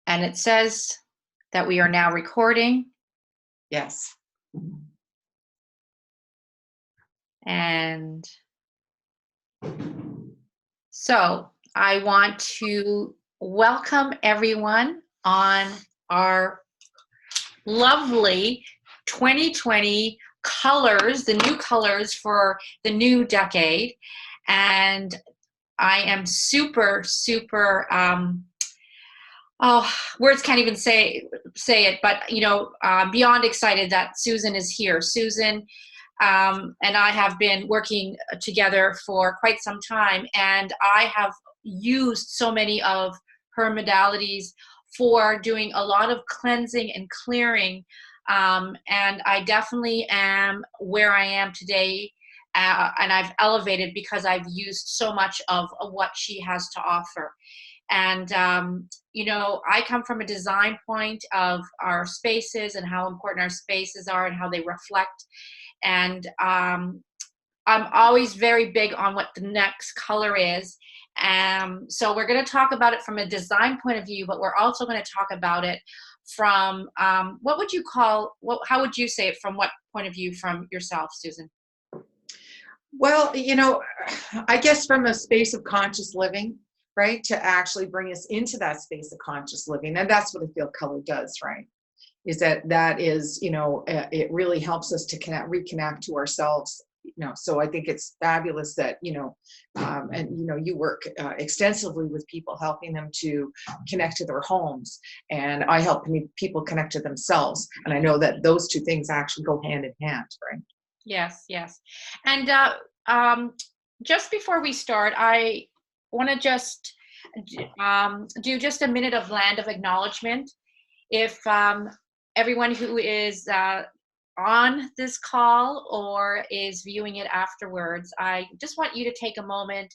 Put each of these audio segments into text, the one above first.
And it says that we are now recording. Yes. And so I want to welcome everyone on our lovely 2020 colors, the new colors for the new decade. And I am super, words can't even say it, but beyond excited that Susan is here. Susan and I have been working together for quite some time, and I have used so many of her modalities for doing a lot of cleansing and clearing, and I definitely am where I am today, and I've elevated because I've used so much of what she has to offer. And I come from a design point of our spaces and how important our spaces are and how they reflect. And I'm always very big on what the next color is. So we're going to talk about it from a design point of view, but we're also going to talk about it from how would you say it, from what point of view from yourself, Susan? Well, I guess from a space of conscious living, right, to actually bring us into that space of conscious living. And that's what I feel color does, right? Is that is, it really helps us to reconnect to ourselves. So I think it's fabulous that, and, you work extensively with people, helping them to connect to their homes. And I help people connect to themselves. And I know that those two things actually go hand in hand, right? Yes. And just before we start, I want to just do just a minute of land of acknowledgement. If everyone who is on this call or is viewing it afterwards, I just want you to take a moment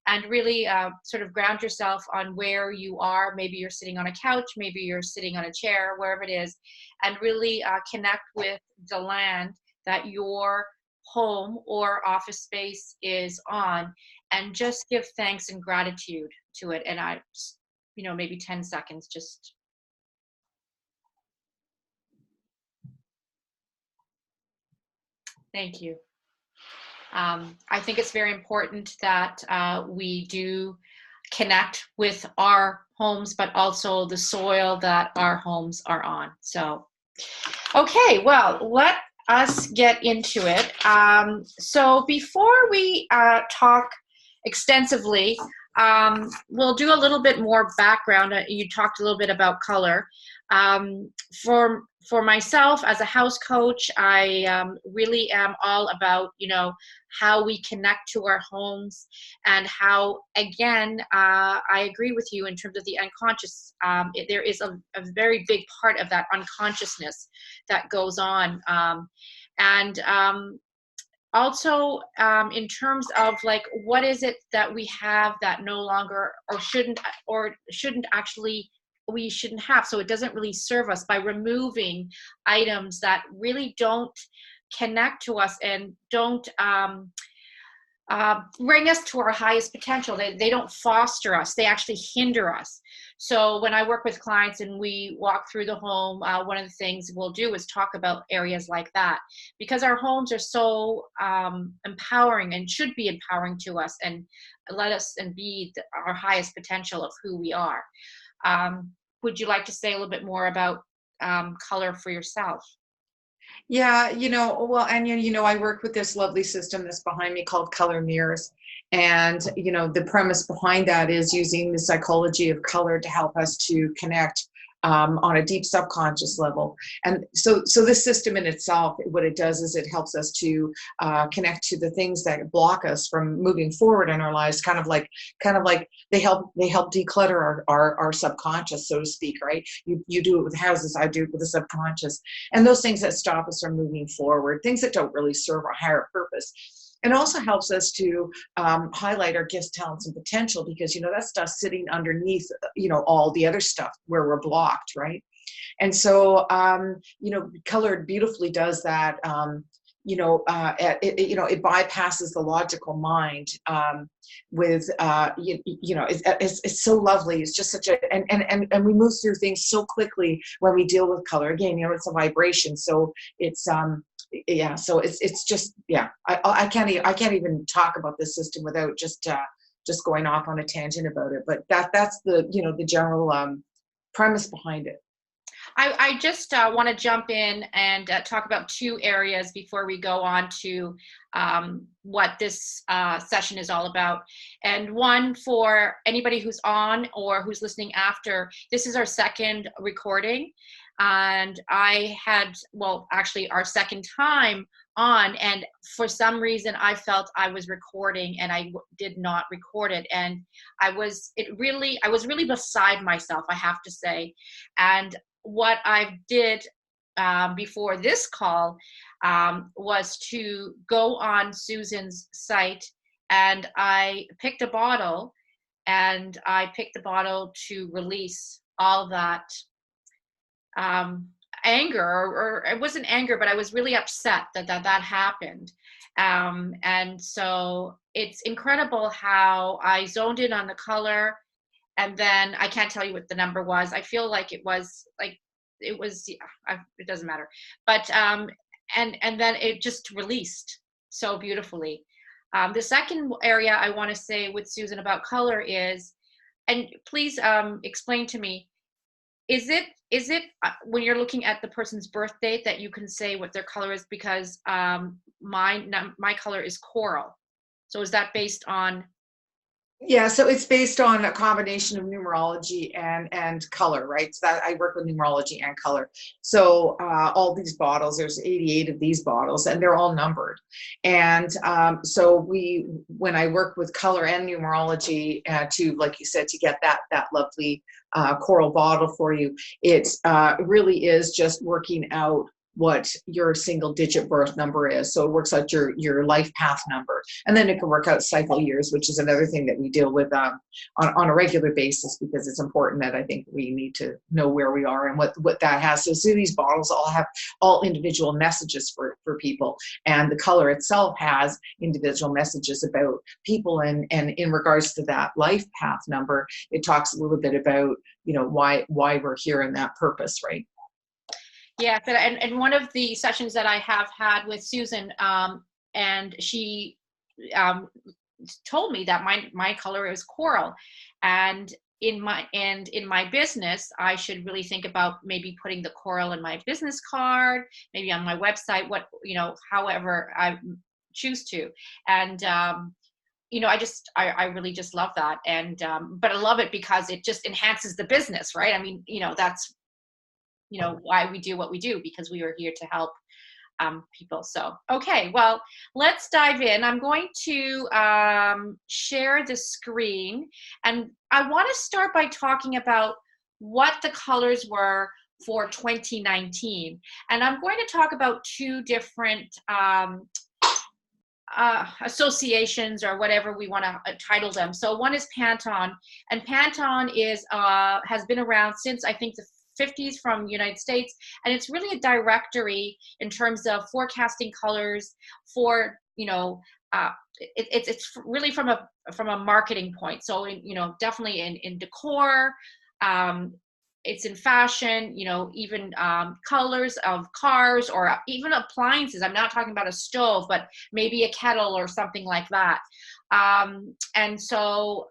and really sort of ground yourself on where you are. Maybe you're sitting on a couch, maybe you're sitting on a chair, wherever it is, and really connect with the land that your home or office space is on, and just give thanks and gratitude to it. And I just, maybe 10 seconds, just. Thank you. I think it's very important that we do connect with our homes, but also the soil that our homes are on. So, okay, well, let us get into it. So before we talk extensively, we'll do a little bit more background. You talked a little bit about color. For myself as a house coach, I really am all about, how we connect to our homes, and how, again, I agree with you in terms of the unconscious. There is a very big part of that unconsciousness that goes on. And also, in terms of like, what is it that we have that no longer or shouldn't actually, we shouldn't have, so it doesn't really serve us, by removing items that really don't connect to us and don't bring us to our highest potential. They don't foster us, they actually hinder us. So when I work with clients and we walk through the home, one of the things we'll do is talk about areas like that, because our homes are so empowering and should be empowering to us, and let us and be our highest potential of who we are. Would you like to say a little bit more about color for yourself? Yeah, well, and I work with this lovely system that's behind me called Color Mirrors. And, the premise behind that is using the psychology of color to help us to connect on a deep subconscious level. And so this system in itself, what it does is it helps us to connect to the things that block us from moving forward in our lives, kind of like they help declutter our subconscious, so to speak, right? You do it with houses, I do it with the subconscious, and those things that stop us from moving forward, things that don't really serve our higher purpose. It also helps us to highlight our gifts, talents, and potential, because, that stuff's sitting underneath, all the other stuff where we're blocked, right? And so, Colored beautifully does that. it bypasses the logical mind, it's so lovely. It's just such a, and we move through things so quickly when we deal with color. Again, it's a vibration. So it's, so it's just, I can't even talk about this system without just going off on a tangent about it. But that's the general premise behind it. I just want to jump in and talk about two areas before we go on to what this session is all about. And one, for anybody who's on or who's listening after, this is our second recording. And actually our second time on, and for some reason I felt I was recording and I did not record it, and I was really beside myself, I have to say. And what I did before this call was to go on Susan's site, and I picked a bottle, and I picked the bottle to release all that anger, or it wasn't anger, but I was really upset that happened. And so it's incredible how I zoned in on the color, and then I can't tell you what the number was. I feel like it was, it doesn't matter. But and then it just released so beautifully. The second area I want to say with Susan about color is, and please explain to me, is it when you're looking at the person's birth date that you can say what their color is? Because my color is coral. So is that based on? Yeah, so it's based on a combination of numerology and color, right? So that I work with numerology and color. So all these bottles, there's 88 of these bottles, and they're all numbered. And so when I work with color and numerology to, like you said, to get that lovely coral bottle for you, it really is just working out what your single digit birth number is. So it works out your life path number. And then it can work out cycle years, which is another thing that we deal with on a regular basis, because it's important that I think we need to know where we are and what that has. So these bottles all have individual messages for people. And the color itself has individual messages about people. And in regards to that life path number, it talks a little bit about, why we're here and that purpose, right? Yeah, and one of the sessions that I have had with Susan, and she told me that my color is coral, and in my business, I should really think about maybe putting the coral in my business card, maybe on my website, however I choose to. And I really just love that, and but I love it because it just enhances the business, right? I mean, that's why we do what we do, because we are here to help people. So, okay, well, let's dive in. I'm going to share the screen, and I want to start by talking about what the colors were for 2019. And I'm going to talk about two different associations, or whatever we want to title them. So one is Pantone, and Pantone has been around since, I think, the 50s from the United States, and it's really a directory in terms of forecasting colors for it's really from a marketing point. So definitely in decor, it's in fashion, even colors of cars, or even appliances. I'm not talking about a stove, but maybe a kettle or something like that. And so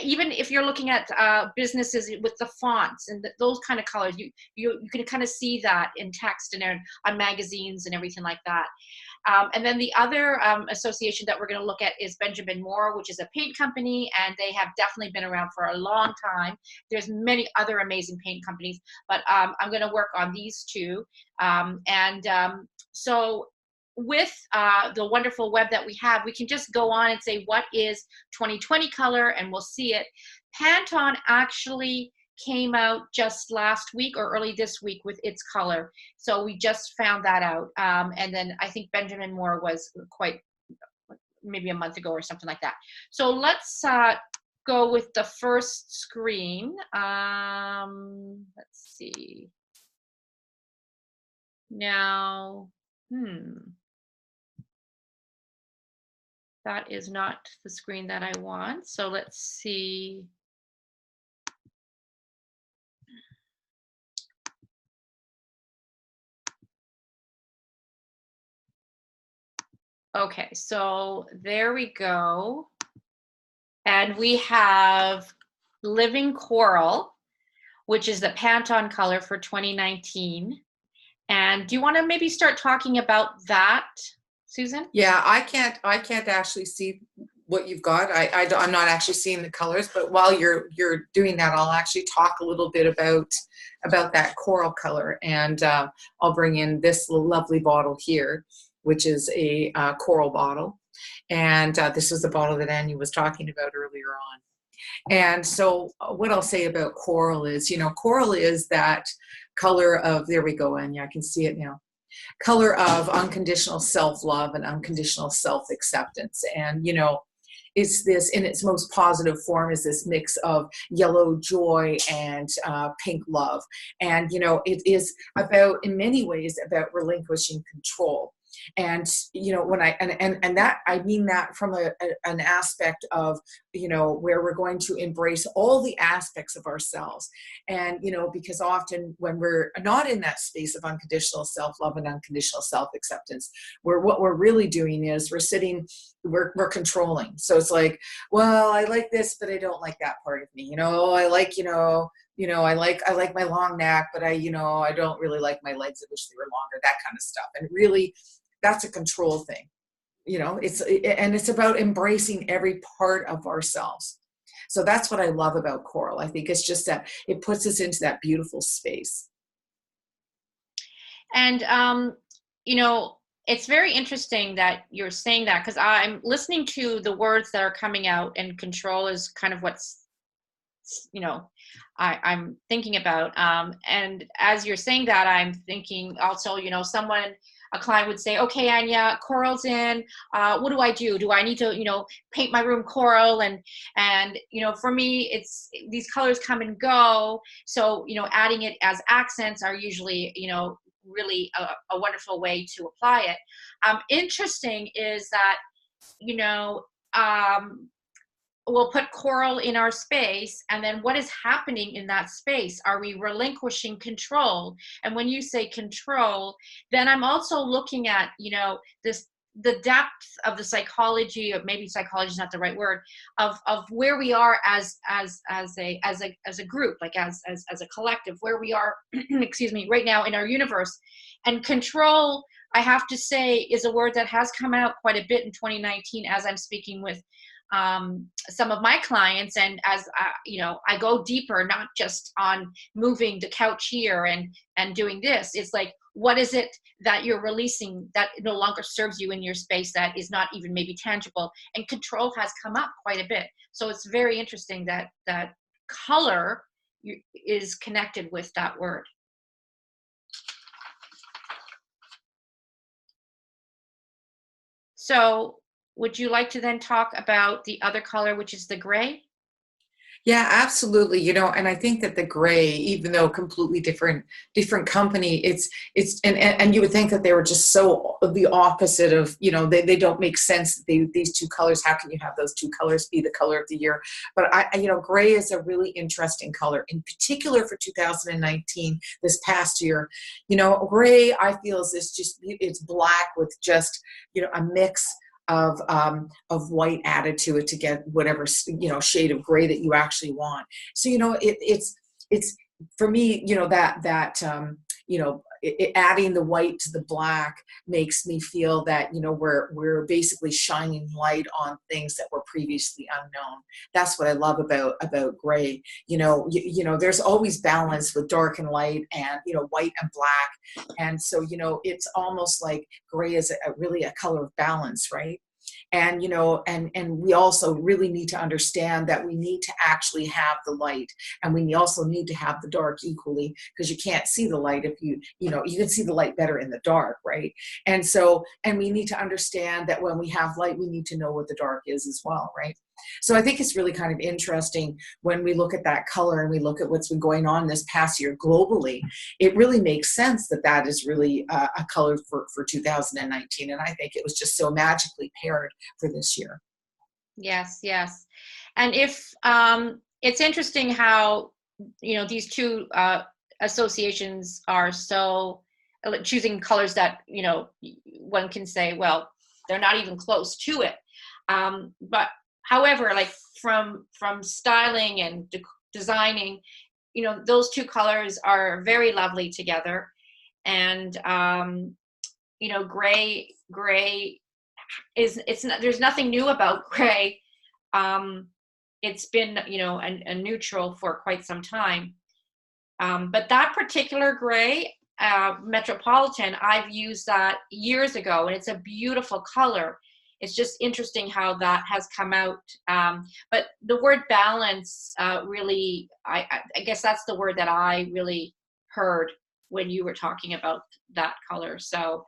even if you're looking at businesses with the fonts and those kind of colors, you can kind of see that in text and on magazines and everything like that. And then the other association that we're going to look at is Benjamin Moore, which is a paint company, and they have definitely been around for a long time. There's many other amazing paint companies, but I'm going to work on these two. So with the wonderful web that we have, we can just go on and say, what is 2020 color? And we'll see it. Pantone actually came out just last week or early this week with its color. So we just found that out. And then I think Benjamin Moore was maybe a month ago or something like that. So let's go with the first screen. Let's see. Now, That is not the screen that I want. So let's see. Okay, so there we go. And we have Living Coral, which is the Pantone color for 2019. And do you want to maybe start talking about that, Susan? Yeah, I can't actually see what you've got. I'm not actually seeing the colors, but while you're doing that, I'll actually talk a little bit about that coral color, and I'll bring in this lovely bottle here, which is a coral bottle, and this is the bottle that Anya was talking about earlier on. And so what I'll say about coral is, coral is that color of, there we go, Anya, I can see it now, color of unconditional self-love and unconditional self-acceptance. And it's this, in its most positive form, is this mix of yellow joy and pink love. And it is about, in many ways, about relinquishing control. And when and that, I mean that from an aspect of where we're going to embrace all the aspects of ourselves. And because often when we're not in that space of unconditional self-love and unconditional self-acceptance, what we're really doing is we're controlling. So it's like, well, I like this, but I don't like that part of me. I like I like my long neck, but I don't really like my legs. I wish they were longer, that kind of stuff. And really, that's a control thing. It's about embracing every part of ourselves. So that's what I love about coral. I think it's just that it puts us into that beautiful space. And it's very interesting that you're saying that, because I'm listening to the words that are coming out, and control is kind of what's I'm thinking about. And as you're saying that, I'm thinking also, a client would say, okay, Anya, coral's in, what do I do? Do I need to, paint my room coral? And for me, it's, these colors come and go. So, adding it as accents are usually, really a wonderful way to apply it. Interesting is that, we'll put coral in our space, and then what is happening in that space? Are we relinquishing control? And when you say control, then I'm also looking at the depth of the psychology, or maybe psychology is not the right word, of where we are as a group, like as a collective, where we are excuse me, right now in our universe. And control, I have to say, is a word that has come out quite a bit in 2019 as I'm speaking with some of my clients. And as I go deeper, not just on moving the couch here and doing this. It's like, what is it that you're releasing that no longer serves you in your space, that is not even maybe tangible? And control has come up quite a bit. So it's very interesting that color is connected with that word. So would you like to then talk about the other color, which is the gray? Yeah, absolutely. And I think that the gray, even though completely different company, and you would think that they were just so the opposite of, they don't make sense. These two colors, how can you have those two colors be the color of the year? But gray is a really interesting color, in particular for 2019, this past year. Gray, I feel, is it's black with just, a mix of white added to it to get whatever shade of gray that you actually want. So it's for me, adding the white to the black makes me feel that we're basically shining light on things that were previously unknown. That's what I love about gray. There's always balance with dark and light, and white and black. And so it's almost like gray is really a color of balance, right? And and we also really need to understand that we need to actually have the light, and we also need to have the dark equally, because you can't see the light if you can see the light better in the dark, right? And we need to understand that when we have light, we need to know what the dark is as well, right? So I think it's really kind of interesting when we look at that color and we look at what's been going on this past year globally. It really makes sense that that is really a color for 2019. And I think it was just so magically paired for this year. Yes, yes. And if it's interesting how, you know, these two associations are so choosing colors that, you know, one can say, well, they're not even close to it. But however, like from styling and designing, you know, those two colors are very lovely together. And you know, gray is, it's not, there's nothing new about gray. Um, it's been, you know, a neutral for quite some time. But that particular gray, Metropolitan, I've used that years ago, and it's a beautiful color. It's just interesting how that has come out. But the word balance really, I guess that's the word that I really heard when you were talking about that color. So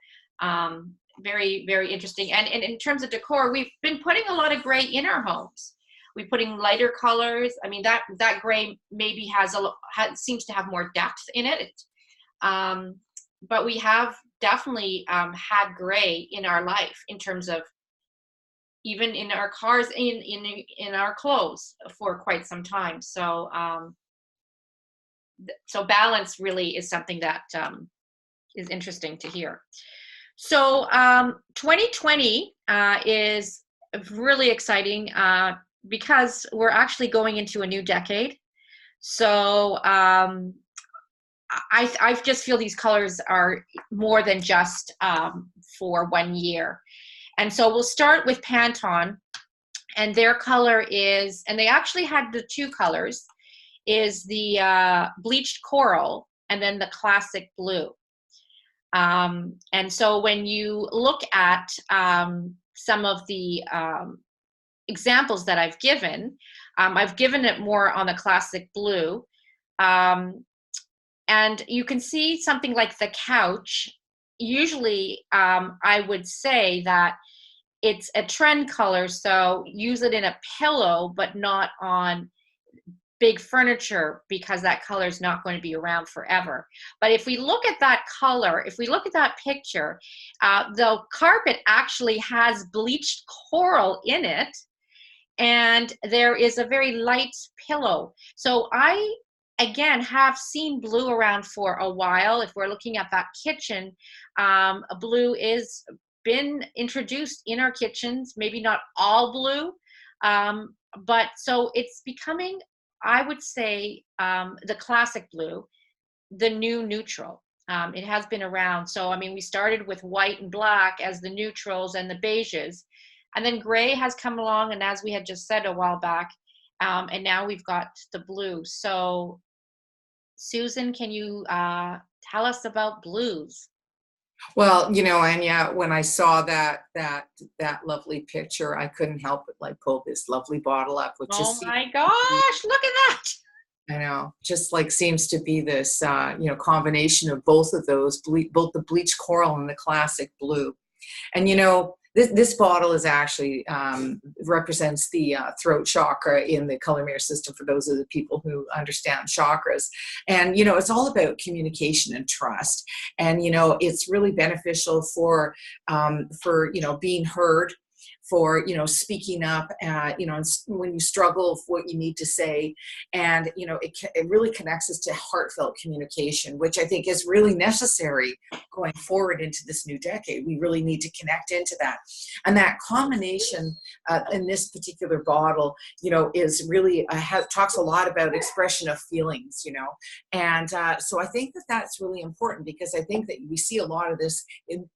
very, very interesting. And in terms of decor, we've been putting a lot of gray in our homes. We're putting lighter colors. I mean, that gray maybe seems to have more depth in it. But we have definitely had gray in our life in terms of even in our cars, in our clothes for quite some time. So so balance really is something that is interesting to hear. So 2020 is really exciting because we're actually going into a new decade. So I just feel these colors are more than just for 1 year. And so we'll start with Pantone, and their color is, and they actually had the two colors, is the bleached coral and then the classic blue. And so when you look at some of the examples that I've given it more on the classic blue. And you can see something like the couch. Usually, I would say that it's a trend color, so use it in a pillow, but not on big furniture, because that color is not going to be around forever. But if we look at that color, if we look at that picture, the carpet actually has bleached coral in it, and there is a very light pillow. So I, again, have seen blue around for a while. If we're looking at that kitchen, blue is been introduced in our kitchens, maybe not all blue, but so it's becoming, I would say, the classic blue, the new neutral. It has been around. So, I mean, we started with white and black as the neutrals and the beiges, and then gray has come along, and as we had just said a while back, and now we've got the blue. So, Susan, can you tell us about blues? Well, you know, Anya, when I saw that lovely picture, I couldn't help but like pull this lovely bottle up, which Oh just my gosh, look at that. I know, just like seems to be this, you know, combination of both of those, both the bleached coral and the classic blue. And you know, this bottle is actually represents the throat chakra in the color mirror system, for those of the people who understand chakras. And you know, it's all about communication and trust. And you know, it's really beneficial for you know, being heard, for you know, speaking up, you know, when you struggle with what you need to say. And you know, it really connects us to heartfelt communication, which I think is really necessary going forward into this new decade. We really need to connect into that. And that combination in this particular bottle, you know, is really talks a lot about expression of feelings, you know. And so I think that that's really important, because I think that we see a lot of this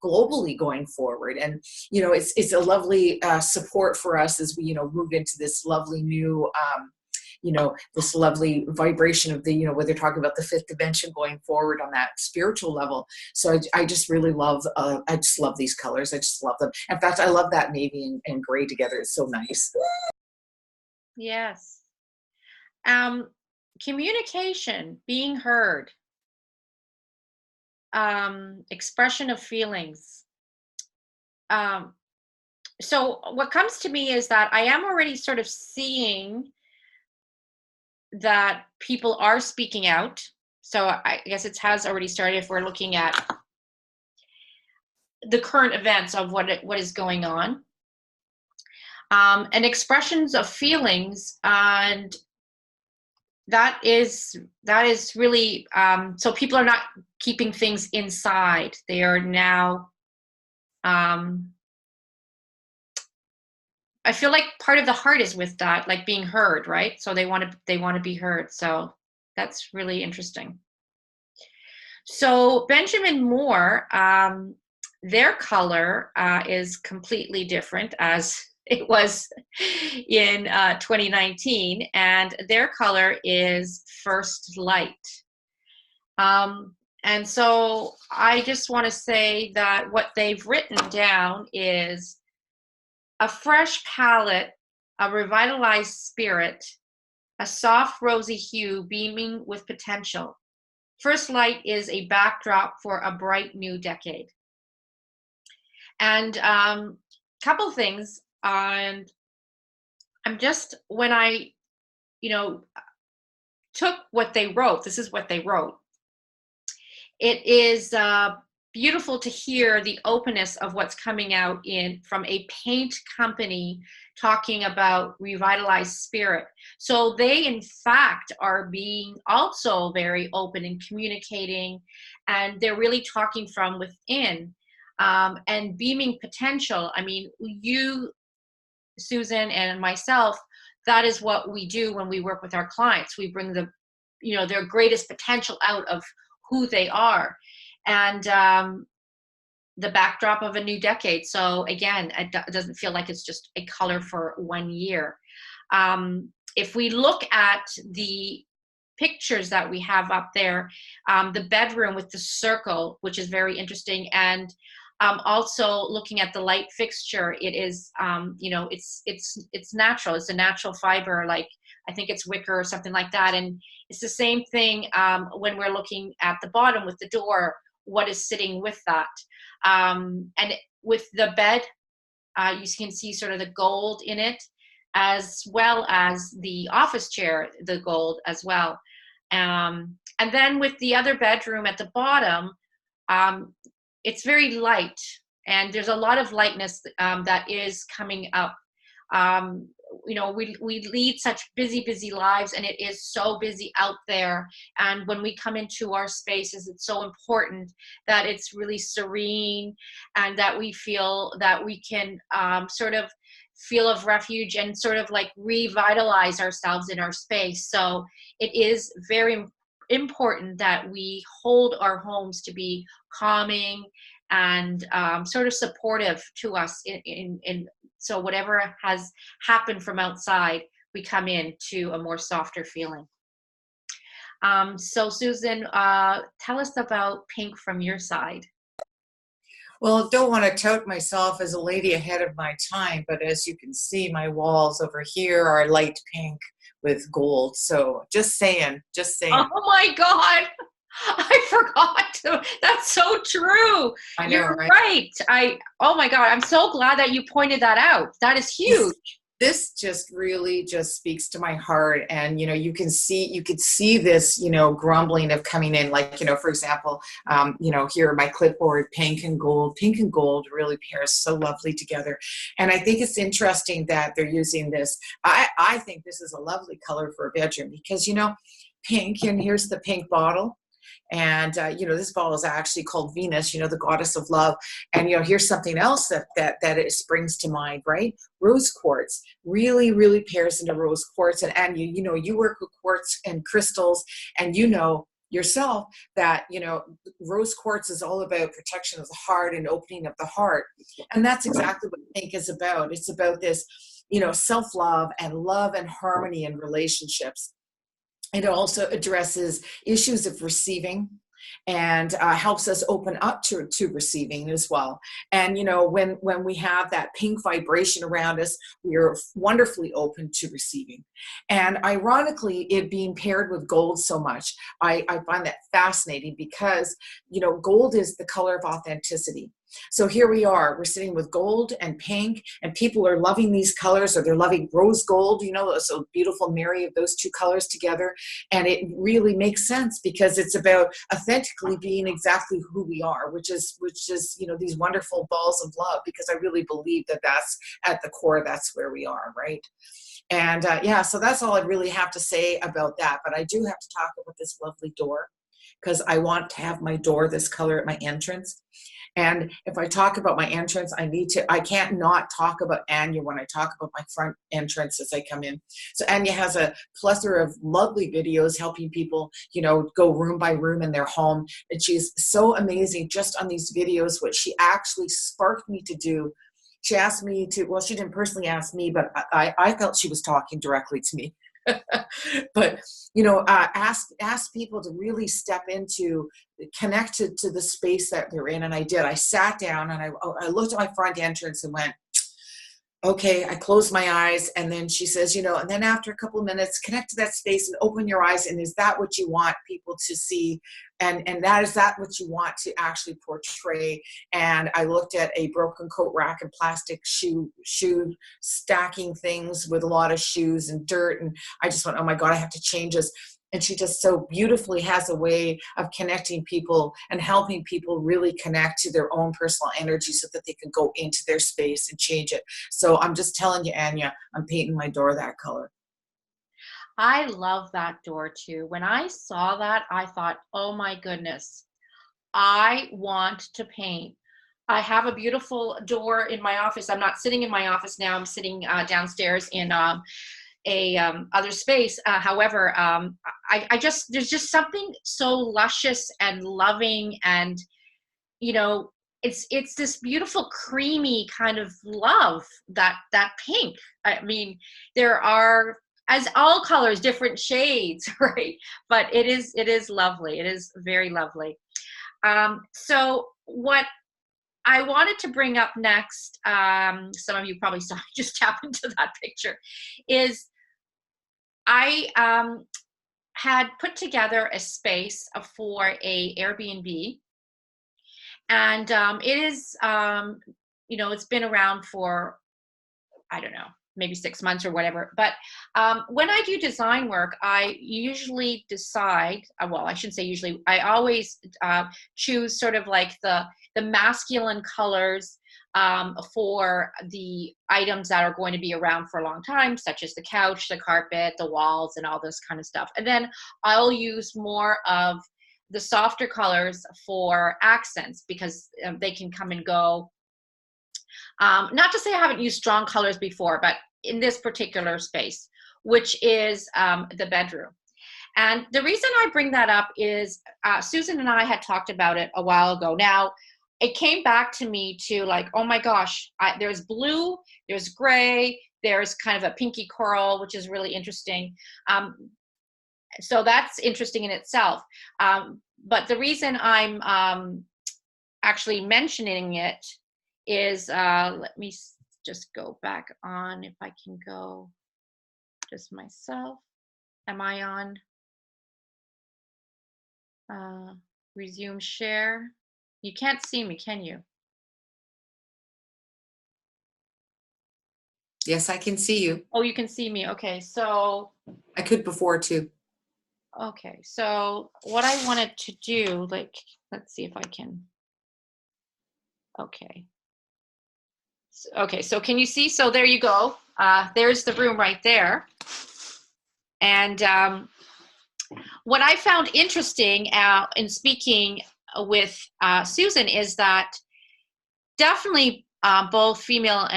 globally going forward. And you know, it's a lovely support for us as we, you know, move into this lovely new you know, this lovely vibration of the, you know, where they're talking about the fifth dimension going forward on that spiritual level. So I just really love, I just love these colors. I just love them. In fact, I love that navy and gray together. It's so nice. Yes. Communication, being heard, expression of feelings. Um, So what comes to me is that I am already sort of seeing that people are speaking out. So I guess it has already started if we're looking at the current events of what is going on, and expressions of feelings, and that is really, so people are not keeping things inside. They are now, um, I feel like part of the heart is with that, like being heard, right? So they want to be heard. So that's really interesting. So Benjamin Moore, their color is completely different as it was in 2019, and their color is First Light. Um, and so I just want to say that what they've written down is a fresh palette, a revitalized spirit, a soft rosy hue beaming with potential. First Light is a backdrop for a bright new decade. And couple things, and I'm just, when I, you know, took what they wrote, this is what they wrote. It is beautiful to hear the openness of what's coming out in from a paint company talking about revitalized spirit. So they, in fact, are being also very open and communicating, and they're really talking from within, and beaming potential. I mean, you, Susan, and myself, that is what we do when we work with our clients. We bring their greatest potential out of who they are, and the backdrop of a new decade. So again, it doesn't feel like it's just a color for 1 year. If we look at the pictures that we have up there, the bedroom with the circle, which is very interesting, and also looking at the light fixture, it is, it's natural. It's a natural fiber, like I think it's wicker or something like that. And it's the same thing when we're looking at the bottom with the door, what is sitting with that. And with the bed, you can see sort of the gold in it, as well as the office chair, the gold as well. And then with the other bedroom at the bottom, um, it's very light, and there's a lot of lightness that is coming up. Um, we lead such busy lives, and it is so busy out there. And when we come into our spaces, it's so important that it's really serene, and that we feel that we can sort of feel of refuge and sort of like revitalize ourselves in our space. So it is very important that we hold our homes to be calming and sort of supportive to us in so whatever has happened from outside, we come in to a more softer feeling. So Susan, tell us about pink from your side. Well, don't want to tout myself as a lady ahead of my time, but as you can see, my walls over here are light pink with gold. So just saying, just saying. Oh my God. I forgot to. That's so true. I know, You're right? right. Oh my God, I'm so glad that you pointed that out. That is huge. This just really just speaks to my heart. And, you could see this, grumbling of coming in, like, for example, here my clipboard, pink and gold really pairs so lovely together. And I think it's interesting that they're using this. I think this is a lovely color for a bedroom because, pink, and here's the pink bottle. And, this ball is actually called Venus, the goddess of love. And, here's something else that it springs to mind, right? Rose quartz really, really pairs into rose quartz. And you work with quartz and crystals, and yourself that, rose quartz is all about protection of the heart and opening of the heart. And that's exactly what pink is about. It's about this, self-love and harmony in relationships. It also addresses issues of receiving and helps us open up to receiving as well. And, when we have that pink vibration around us, we are wonderfully open to receiving. And ironically, it being paired with gold so much, I find that fascinating because, gold is the color of authenticity. So here we are, we're sitting with gold and pink, and people are loving these colors, or they're loving rose gold, you know, so beautiful marry of those two colors together. And it really makes sense because it's about authentically being exactly who we are, which is, you know, these wonderful balls of love, because I really believe that that's at the core, that's where we are, right? And yeah, so that's all I really have to say about that. But I do have to talk about this lovely door, because I want to have my door this color at my entrance. And if I talk about my entrance, I can't not talk about Anya when I talk about my front entrance as I come in. So Anya has a plethora of lovely videos helping people, you know, go room by room in their home. And she's so amazing just on these videos, what she actually sparked me to do. She asked me to, well, she didn't personally ask me, but I felt she was talking directly to me. But you know, ask people to really step into, connected to the space that they're in. And I did. I sat down and I looked at my front entrance and went, okay. I closed my eyes, and then she says, you know, and then after a couple of minutes, connect to that space and open your eyes. And is that what you want people to see? And is that what you want to actually portray? And I looked at a broken coat rack and plastic shoe stacking things with a lot of shoes and dirt. And I just went, oh my God, I have to change this. And she just so beautifully has a way of connecting people and helping people really connect to their own personal energy so that they can go into their space and change it. So I'm just telling you, Anya, I'm painting my door that color. I love that door too. When I saw that, I thought, oh my goodness, I want to paint. I have a beautiful door in my office. I'm not sitting in my office now. I'm sitting downstairs in a other space. However, I just, there's just something so luscious and loving, and you know, it's this beautiful creamy kind of love, that pink. I mean, there are, as all colors, different shades, right? But it is lovely. It is very lovely. So what I wanted to bring up next, some of you probably saw just tap into that picture, is I had put together a space for a Airbnb, and it is, you know, it's been around for, I don't know, maybe 6 months or whatever. But when I do design work, I usually decide, well, I shouldn't say usually, I always choose sort of like the masculine colors for the items that are going to be around for a long time, such as the couch, the carpet, the walls, and all this kind of stuff. And then I'll use more of the softer colors for accents, because they can come and go. Not to say I haven't used strong colors before, but in this particular space, which is the bedroom. And the reason I bring that up is Susan and I had talked about it a while ago. Now, it came back to me to like, oh my gosh, there's blue, there's gray, there's kind of a pinky coral, which is really interesting. So that's interesting in itself. But the reason I'm actually mentioning it is, let me just go back on, if I can go just myself. Am I on resume share? You can't see me, can you? Yes, I can see you. Oh, you can see me. Okay, so I could before too. okay, so what I wanted to do, like, let's see if I can. Okay. Okay, so can you see? So there you go. There's the room right there. And what I found interesting in speaking with Susan is that definitely both female,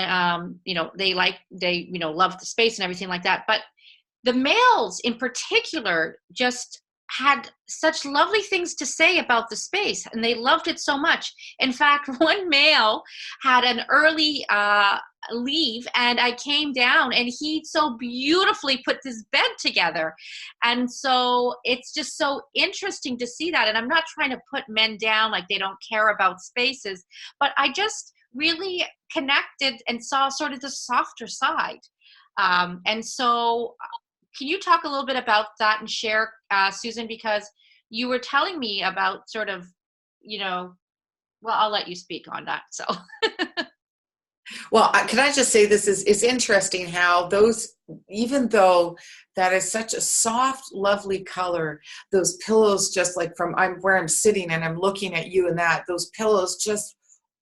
you know, they love the space and everything like that. But the males in particular just had such lovely things to say about the space, and they loved it so much. In fact, one male had an early leave, and I came down, and he so beautifully put this bed together. And so it's just so interesting to see that. And I'm not trying to put men down like they don't care about spaces, but I just really connected and saw sort of the softer side. And so can you talk a little bit about that and share, Susan, because you were telling me about sort of, you know, Well, I'll let you speak on that. So, Well, can I just say this is it's interesting how those, even though that is such a soft, lovely color, those pillows just like from I'm where I'm sitting and I'm looking at you and that those pillows just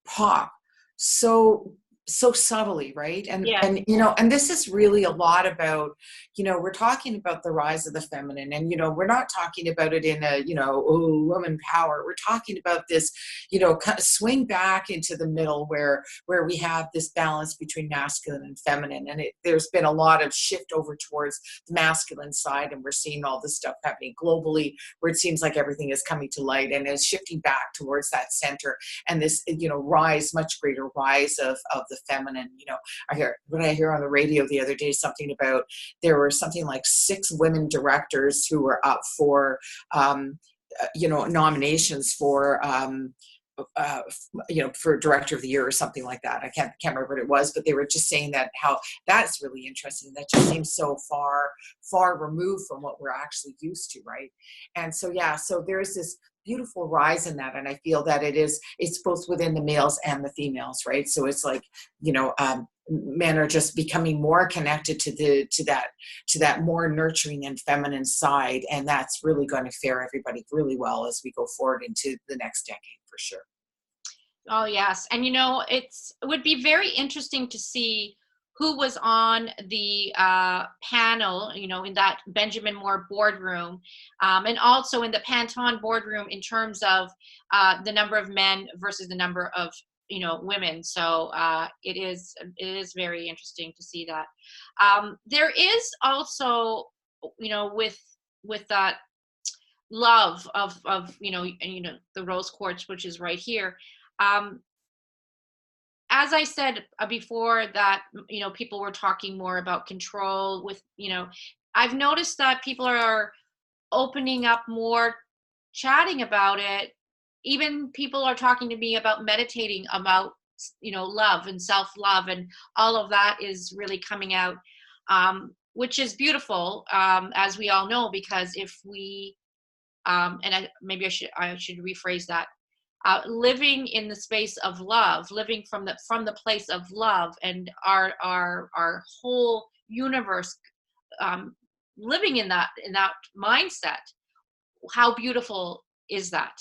pop so so subtly, right? yes. And you know, and this is really a lot about, you know, we're talking about the rise of the feminine, and you know, we're not talking about it in a, you know, oh, woman power. We're talking about this, you know, kind of swing back into the middle where we have this balance between masculine and feminine, and there's been a lot of shift over towards the masculine side, and we're seeing all this stuff happening globally where it seems like everything is coming to light and is shifting back towards that center, and this, you know, much greater rise of the feminine. You know, I hear on the radio the other day something about there were something like 6 women directors who were up for you know, nominations for uh, you know, for director of the year or something like that. I can't remember what it was, but they were just saying that how that's really interesting. That just seems so far removed from what we're actually used to, right? And so yeah, so there's this beautiful rise in that, and I feel that it's both within the males and the females, right? So it's like, you know, men are just becoming more connected to that more nurturing and feminine side, and that's really going to fare everybody really well as we go forward into the next decade for sure. Oh, yes. And, you know, it would be very interesting to see who was on the panel, you know, in that Benjamin Moore boardroom, and also in the Pantone boardroom in terms of the number of men versus the number of, you know, women. So it is very interesting to see that. There is also, you know, with that love of the rose quartz, which is right here. um, as I said before, that you know, people were talking more about control with, you know, I've noticed that people are opening up more, chatting about it. Even people are talking to me about meditating about, you know, love and self-love, and all of that is really coming out, which is beautiful, as we all know, because if we and maybe I should rephrase that. Living in the space of love, living from the place of love, and our whole universe, um, living in that mindset. How beautiful is that?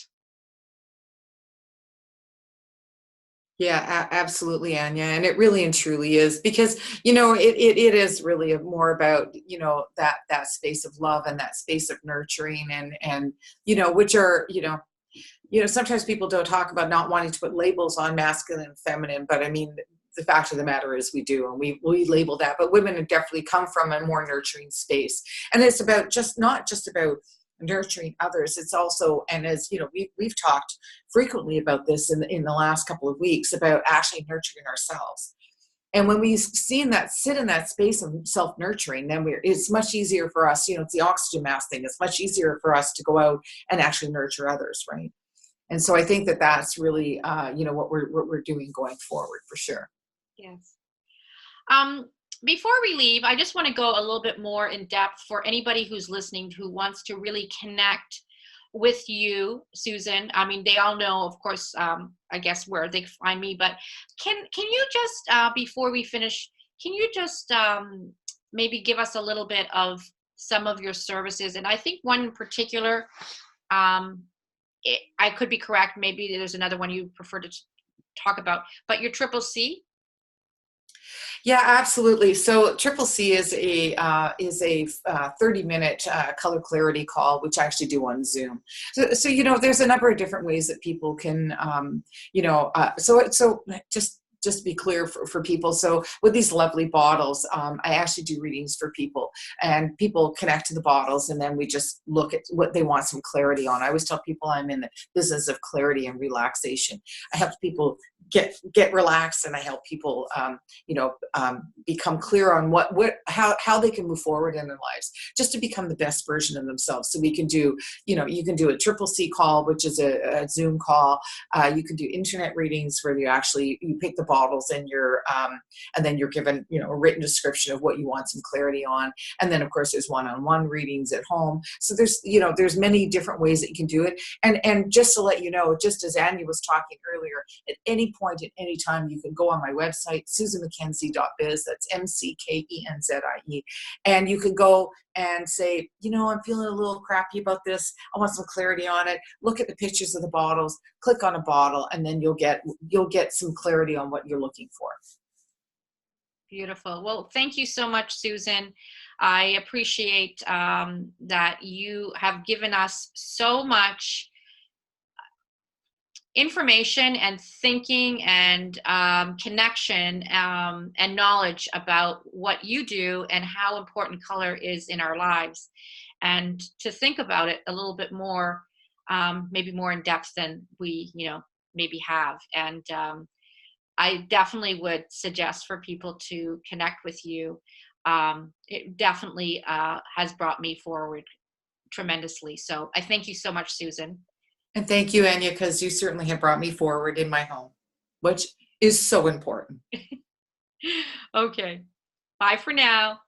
Yeah, absolutely, Anya. And it really and truly is because, you know, it is really more about, you know, that space of love and that space of nurturing and, you know, which are, you know, sometimes people don't talk about not wanting to put labels on masculine and feminine, but I mean, the fact of the matter is we do, and we label that, but women have definitely come from a more nurturing space. And it's about not just about nurturing others. It's also, and as you know, we've talked frequently about this in the last couple of weeks about actually nurturing ourselves. And when we've seen that sit in that space of self-nurturing, then it's much easier for us, you know, it's the oxygen mask thing. It's much easier for us to go out and actually nurture others, right? And so I think that that's really, you know, what we're doing going forward for sure. Yes. Um, Before we leave, I just want to go a little bit more in depth for anybody who's listening who wants to really connect with you, Susan. I mean, they all know, of course, I guess where they can find me. But can you just, before we finish, can you just maybe give us a little bit of some of your services? And I think one in particular, um, I could be correct. Maybe there's another one you prefer to talk about, but your triple C. Yeah, absolutely. So Triple C is a 30-minute color clarity call, which I actually do on Zoom. So you know, there's a number of different ways that people can, you know, so just to be clear for people. So with these lovely bottles, I actually do readings for people, and people connect to the bottles, and then we just look at what they want some clarity on. I always tell people I'm in the business of clarity and relaxation. I help people get relaxed, and I help people, you know, become clear on how they can move forward in their lives, just to become the best version of themselves. So we can do, you know, you can do a Triple C call, which is a Zoom call. You can do internet readings where you pick the bottles in your, and then you're given, you know, a written description of what you want some clarity on. And then of course there's one-on-one readings at home. So there's, you know, there's many different ways that you can do it. And just to let you know, just as Anya was talking earlier, at any point, at any time, you can go on my website, susanmckenzie.biz, that's MCKENZIE, and you can go and say, you know, I'm feeling a little crappy about this. I want some clarity on it. Look at the pictures of the bottles, click on a bottle, and then you'll get some clarity on what you're looking for. Beautiful. Well, thank you so much, Susan. I appreciate that you have given us so much information and thinking and connection and knowledge about what you do and how important color is in our lives, and to think about it a little bit more, maybe more in depth than we, you know, maybe have. And I definitely would suggest for people to connect with you. It definitely has brought me forward tremendously. So I thank you so much, Susan. And thank you, Anya, because you certainly have brought me forward in my home, which is so important. Okay. Bye for now.